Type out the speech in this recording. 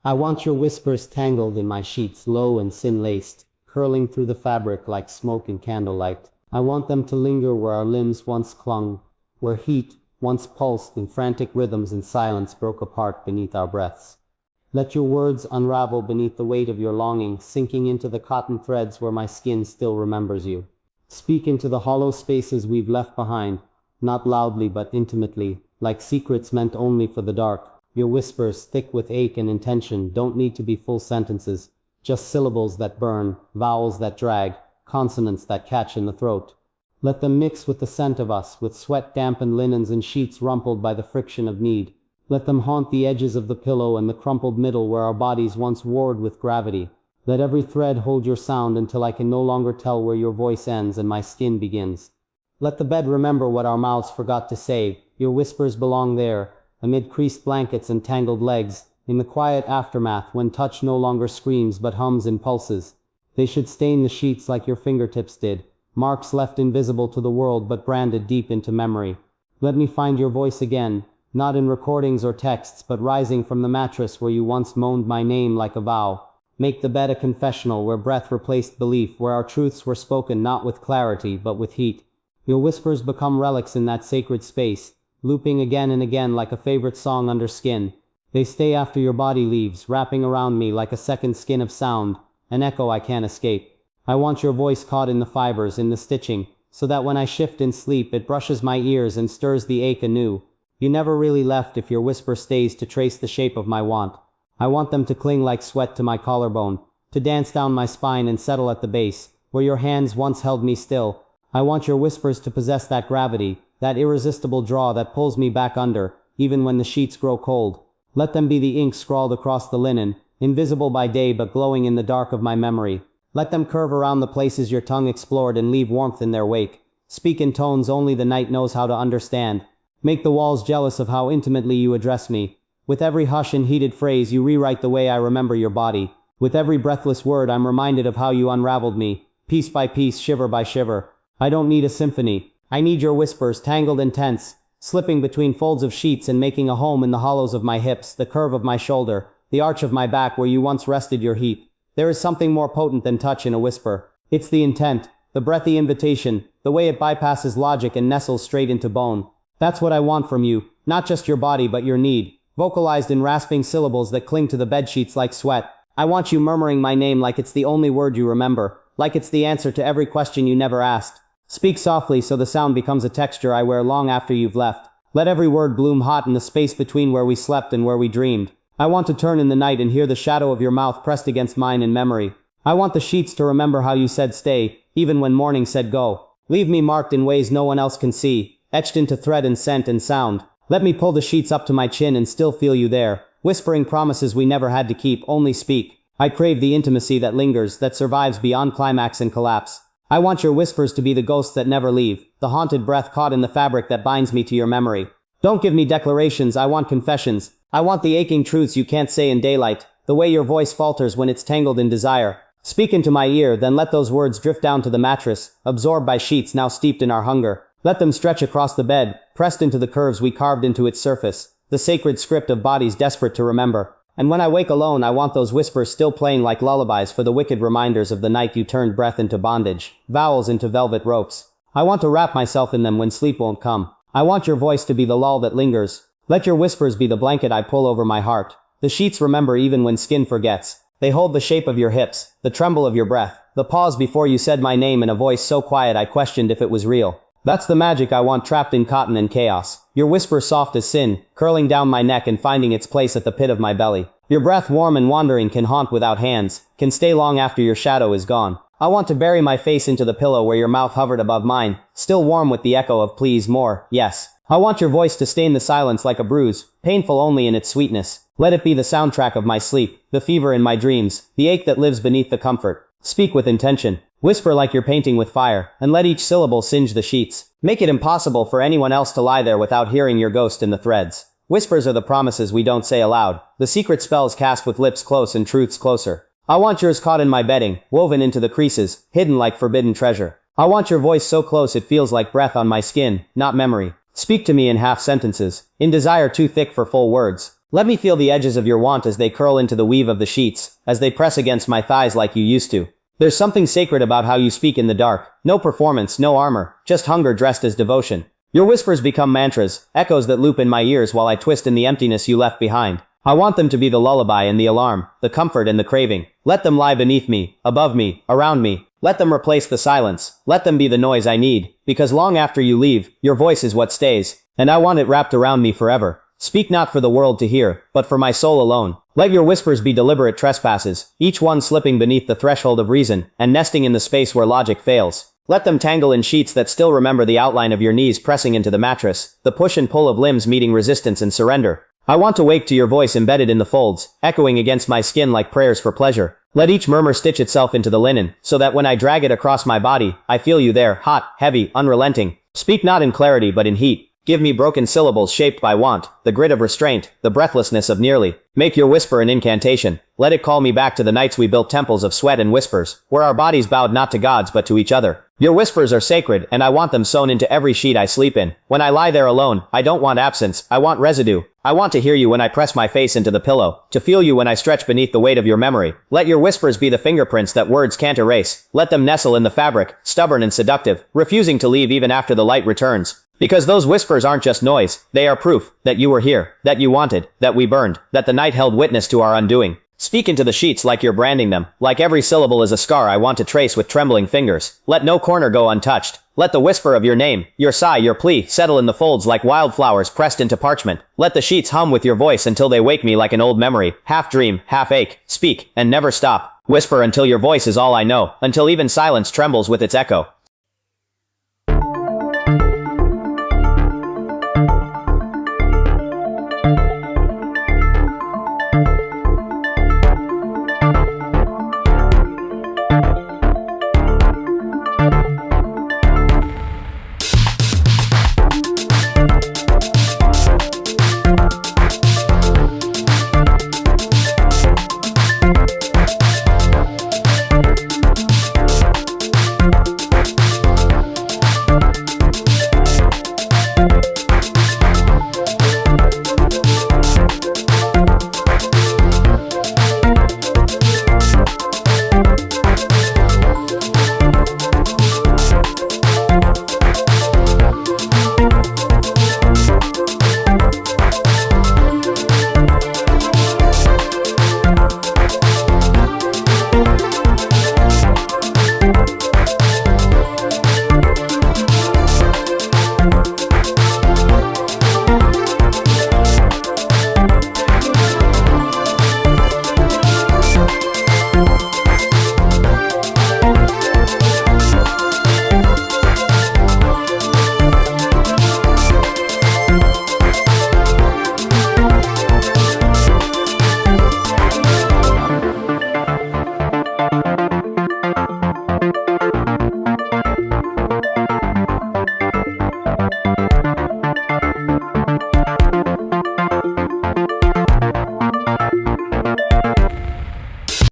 I want your whispers tangled in my sheets, low and sin-laced, curling through the fabric like smoke in candlelight. I want them to linger where our limbs once clung, where heat once pulsed in frantic rhythms and silence broke apart beneath our breaths. Let your words unravel beneath the weight of your longing, sinking into the cotton threads where my skin still remembers you. Speak into the hollow spaces we've left behind, not loudly but intimately, like secrets meant only for the dark. Your whispers, thick with ache and intention, don't need to be full sentences, just syllables that burn, vowels that drag, consonants that catch in the throat. Let them mix with the scent of us, with sweat-dampened linens and sheets rumpled by the friction of need. Let them haunt the edges of the pillow and the crumpled middle where our bodies once warred with gravity. Let every thread hold your sound until I can no longer tell where your voice ends and my skin begins. Let the bed remember what our mouths forgot to say. Your whispers belong there, amid creased blankets and tangled legs, in the quiet aftermath when touch no longer screams but hums and pulses. They should stain the sheets like your fingertips did, marks left invisible to the world but branded deep into memory. Let me find your voice again, not in recordings or texts but rising from the mattress where you once moaned my name like a vow. Make the bed a confessional where breath replaced belief, where our truths were spoken not with clarity but with heat. Your whispers become relics in that sacred space, looping again and again like a favorite song under skin. They stay after your body leaves, wrapping around me like a second skin of sound, an echo I can't escape. I want your voice caught in the fibers, in the stitching, so that when I shift in sleep it brushes my ears and stirs the ache anew. You never really left if your whisper stays to trace the shape of my want. I want them to cling like sweat to my collarbone, to dance down my spine and settle at the base, where your hands once held me still. I want your whispers to possess that gravity, that irresistible draw that pulls me back under, even when the sheets grow cold. Let them be the ink scrawled across the linen, invisible by day but glowing in the dark of my memory. Let them curve around the places your tongue explored and leave warmth in their wake. Speak in tones only the night knows how to understand. Make the walls jealous of how intimately you address me. With every hush and heated phrase you rewrite the way I remember your body. With every breathless word I'm reminded of how you unraveled me, piece by piece, shiver by shiver. I don't need a symphony. I need your whispers, tangled and tense, slipping between folds of sheets and making a home in the hollows of my hips, the curve of my shoulder, the arch of my back where you once rested your heat. There is something more potent than touch in a whisper. It's the intent, the breathy invitation, the way it bypasses logic and nestles straight into bone. That's what I want from you, not just your body but your need, vocalized in rasping syllables that cling to the bedsheets like sweat. I want you murmuring my name like it's the only word you remember, like it's the answer to every question you never asked. Speak softly so the sound becomes a texture I wear long after you've left. Let every word bloom hot in the space between where we slept and where we dreamed. I want to turn in the night and hear the shadow of your mouth pressed against mine in memory. I want the sheets to remember how you said stay, even when morning said go. Leave me marked in ways no one else can see, etched into thread and scent and sound. Let me pull the sheets up to my chin and still feel you there, whispering promises we never had to keep, only speak. I crave the intimacy that lingers, that survives beyond climax and collapse. I want your whispers to be the ghosts that never leave, the haunted breath caught in the fabric that binds me to your memory. Don't give me declarations, I want confessions. I want the aching truths you can't say in daylight, the way your voice falters when it's tangled in desire. Speak into my ear, then let those words drift down to the mattress, absorbed by sheets now steeped in our hunger. Let them stretch across the bed, pressed into the curves we carved into its surface, the sacred script of bodies desperate to remember. And when I wake alone, I want those whispers still playing like lullabies for the wicked reminders of the night you turned breath into bondage, vowels into velvet ropes. I want to wrap myself in them when sleep won't come. I want your voice to be the lull that lingers. Let your whispers be the blanket I pull over my heart. The sheets remember even when skin forgets. They hold the shape of your hips, the tremble of your breath, the pause before you said my name in a voice so quiet I questioned if it was real. That's the magic I want trapped in cotton and chaos. Your whisper soft as sin, curling down my neck and finding its place at the pit of my belly. Your breath warm and wandering can haunt without hands, can stay long after your shadow is gone. I want to bury my face into the pillow where your mouth hovered above mine, still warm with the echo of please more, yes. I want your voice to stain the silence like a bruise, painful only in its sweetness. Let it be the soundtrack of my sleep, the fever in my dreams, the ache that lives beneath the comfort. Speak with intention. Whisper like you're painting with fire, and let each syllable singe the sheets. Make it impossible for anyone else to lie there without hearing your ghost in the threads. Whispers are the promises we don't say aloud, the secret spells cast with lips close and truths closer. I want yours caught in my bedding, woven into the creases, hidden like forbidden treasure. I want your voice so close it feels like breath on my skin, not memory. Speak to me in half sentences, in desire too thick for full words. Let me feel the edges of your want as they curl into the weave of the sheets, as they press against my thighs like you used to. There's something sacred about how you speak in the dark. No performance, no armor, just hunger dressed as devotion. Your whispers become mantras, echoes that loop in my ears while I twist in the emptiness you left behind. I want them to be the lullaby and the alarm, the comfort and the craving. Let them lie beneath me, above me, around me. Let them replace the silence. Let them be the noise I need, because long after you leave, your voice is what stays, and I want it wrapped around me forever. Speak not for the world to hear, but for my soul alone. Let your whispers be deliberate trespasses, each one slipping beneath the threshold of reason, and nesting in the space where logic fails. Let them tangle in sheets that still remember the outline of your knees pressing into the mattress, the push and pull of limbs meeting resistance and surrender. I want to wake to your voice embedded in the folds, echoing against my skin like prayers for pleasure. Let each murmur stitch itself into the linen, so that when I drag it across my body, I feel you there, hot, heavy, unrelenting. Speak not in clarity but in heat. Give me broken syllables shaped by want, the grit of restraint, the breathlessness of nearly. Make your whisper an incantation. Let it call me back to the nights we built temples of sweat and whispers, where our bodies bowed not to gods but to each other. Your whispers are sacred, and I want them sewn into every sheet I sleep in. When I lie there alone, I don't want absence, I want residue. I want to hear you when I press my face into the pillow, to feel you when I stretch beneath the weight of your memory. Let your whispers be the fingerprints that words can't erase. Let them nestle in the fabric, stubborn and seductive, refusing to leave even after the light returns. Because those whispers aren't just noise, they are proof that you were here, that you wanted, that we burned, that the night held witness to our undoing. Speak into the sheets like you're branding them, like every syllable is a scar I want to trace with trembling fingers. Let no corner go untouched. Let the whisper of your name, your sigh, your plea, settle in the folds like wildflowers pressed into parchment. Let the sheets hum with your voice until they wake me like an old memory, half dream, half ache. Speak, and never stop. Whisper until your voice is all I know, until even silence trembles with its echo.